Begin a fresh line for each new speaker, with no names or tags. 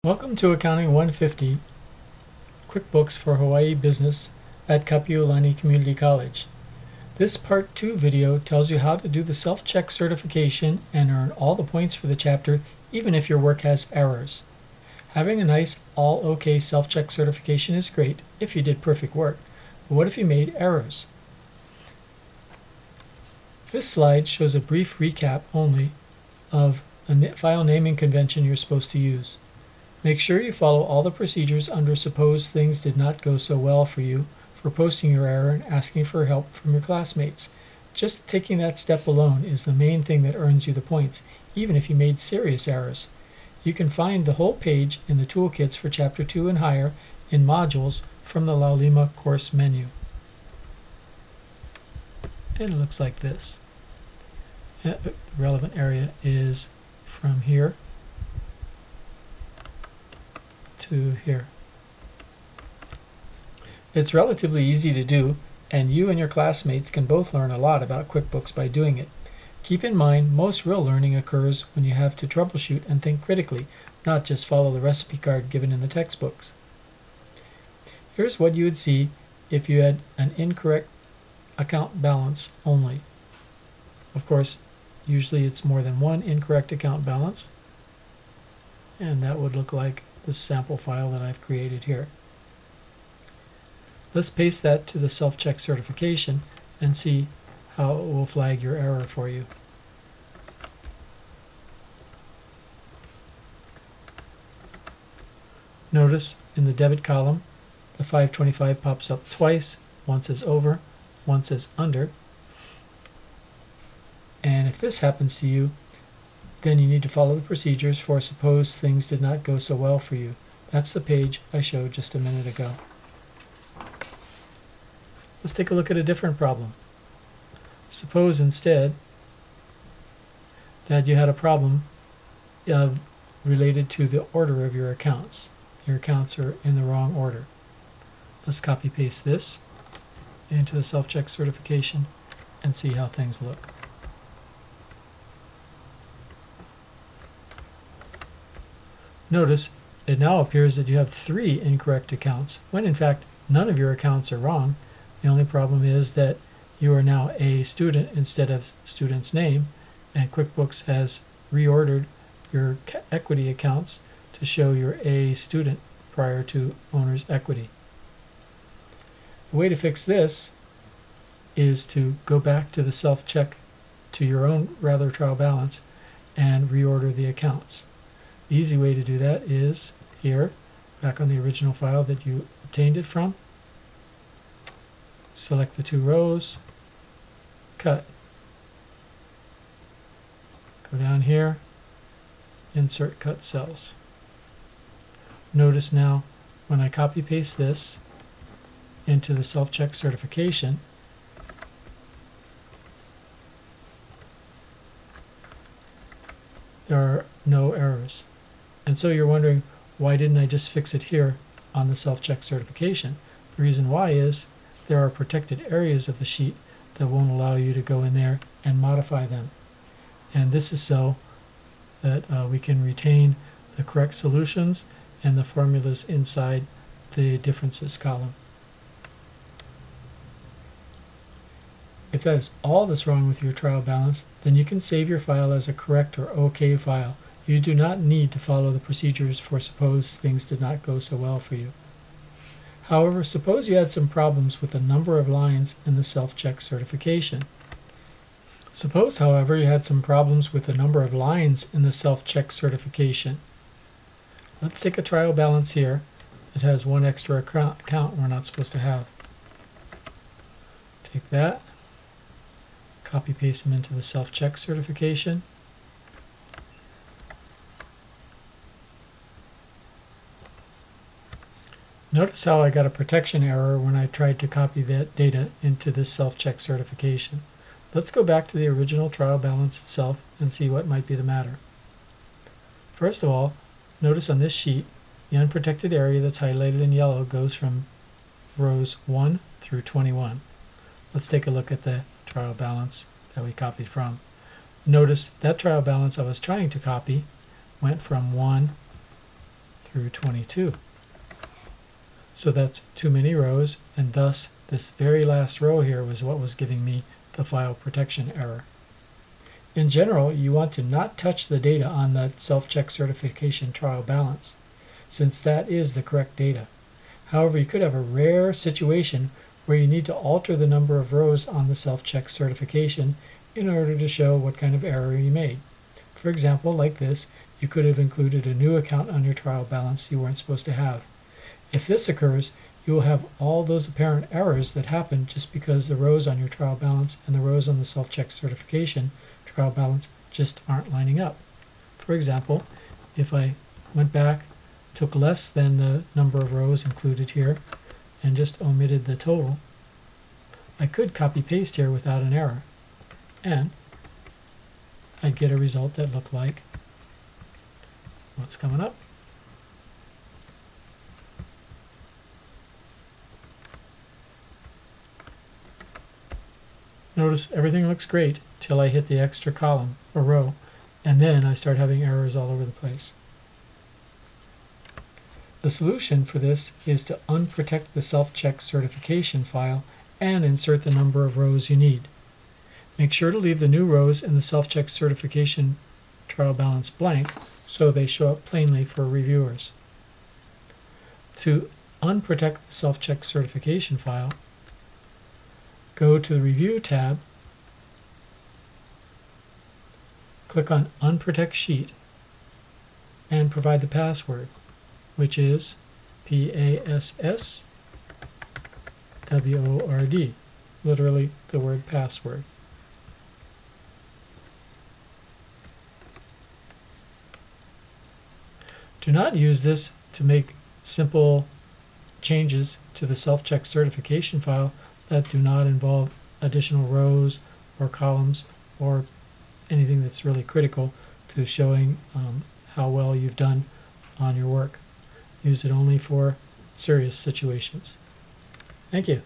Welcome to Accounting 150, QuickBooks for Hawaii Business at Kapiolani Community College. This Part 2 video tells you how to do the self-check certification and earn all the points for the chapter even if your work has errors. Having a nice all OK self-check certification is great if you did perfect work, but what if you made errors? This slide shows a brief recap only of a file naming convention you're supposed to use. Make sure you follow all the procedures under suppose things did not go so well for you for posting your error and asking for help from your classmates. Just taking that step alone is the main thing that earns you the points, even if you made serious errors. You can find the whole page in the toolkits for Chapter 2 and higher in modules from the Laulima course menu. And it looks like this. The relevant area is from here to here. It's relatively easy to do, and you and your classmates can both learn a lot about QuickBooks by doing it. Keep in mind, most real learning occurs when you have to troubleshoot and think critically, not just follow the recipe card given in the textbooks. Here's what you would see if you had an incorrect account balance only. Of course, usually it's more than one incorrect account balance, and that would look like this sample file that I've created here. Let's paste that to the self-check certification and see how it will flag your error for you. Notice in the debit column the 525 pops up twice, once as over, once as under. And if this happens to you, then you need to follow the procedures for suppose things did not go so well for you. That's the page I showed just a minute ago. Let's take a look at a different problem. Suppose instead that you had a problem related to the order of your accounts. Your accounts are in the wrong order. Let's copy paste this into the self-check certification and see how things look. Notice it now appears that you have 3 incorrect accounts, when in fact none of your accounts are wrong. The only problem is that you are now a student instead of student's name, and QuickBooks has reordered your equity accounts to show you're a student prior to owner's equity. The way to fix this is to go back to the self-check to your own trial balance and reorder the accounts. The easy way to do that is here, back on the original file that you obtained it from. Select the 2 rows, cut. Go down here, insert cut cells. Notice now when I copy paste this into the self-check certification, there are no errors. And so you're wondering, why didn't I just fix it here on the self-check certification? The reason why is there are protected areas of the sheet that won't allow you to go in there and modify them. And this is so that we can retain the correct solutions and the formulas inside the differences column. If that is all that's wrong with your trial balance, then you can save your file as a correct or OK file. You do not need to follow the procedures for suppose things did not go so well for you. However, suppose you had some problems with the number of lines in the self-check certification. Suppose, however, you had some problems with the number of lines in the self-check certification. Let's take a trial balance here that has one extra account we're not supposed to have. Take that, copy paste them into the self-check certification. Notice how I got a protection error when I tried to copy that data into this self-check certification. Let's go back to the original trial balance itself and see what might be the matter. First of all, notice on this sheet, the unprotected area that's highlighted in yellow goes from rows 1 through 21. Let's take a look at the trial balance that we copied from. Notice that trial balance I was trying to copy went from 1 through 22. So that's too many rows, and thus this very last row here was what was giving me the file protection error. In general, you want to not touch the data on the self-check certification trial balance, since that is the correct data. However, you could have a rare situation where you need to alter the number of rows on the self-check certification in order to show what kind of error you made. For example, like this, you could have included a new account on your trial balance you weren't supposed to have. If this occurs, you will have all those apparent errors that happen just because the rows on your trial balance and the rows on the self-check certification trial balance just aren't lining up. For example, if I went back, took less than the number of rows included here, and just omitted the total, I could copy-paste here without an error, and I'd get a result that looked like what's coming up. Notice everything looks great till I hit the extra column or row, and then I start having errors all over the place. The solution for this is to unprotect the self-check certification file and insert the number of rows you need. Make sure to leave the new rows in the self-check certification trial balance blank so they show up plainly for reviewers. To unprotect the self-check certification file, go to the Review tab, click on Unprotect Sheet, and provide the password, which is PASSWORD, literally the word password. Do not use this to make simple changes to the self-check certification file that do not involve additional rows or columns or anything that's really critical to showing how well you've done on your work. Use it only for serious situations. Thank you.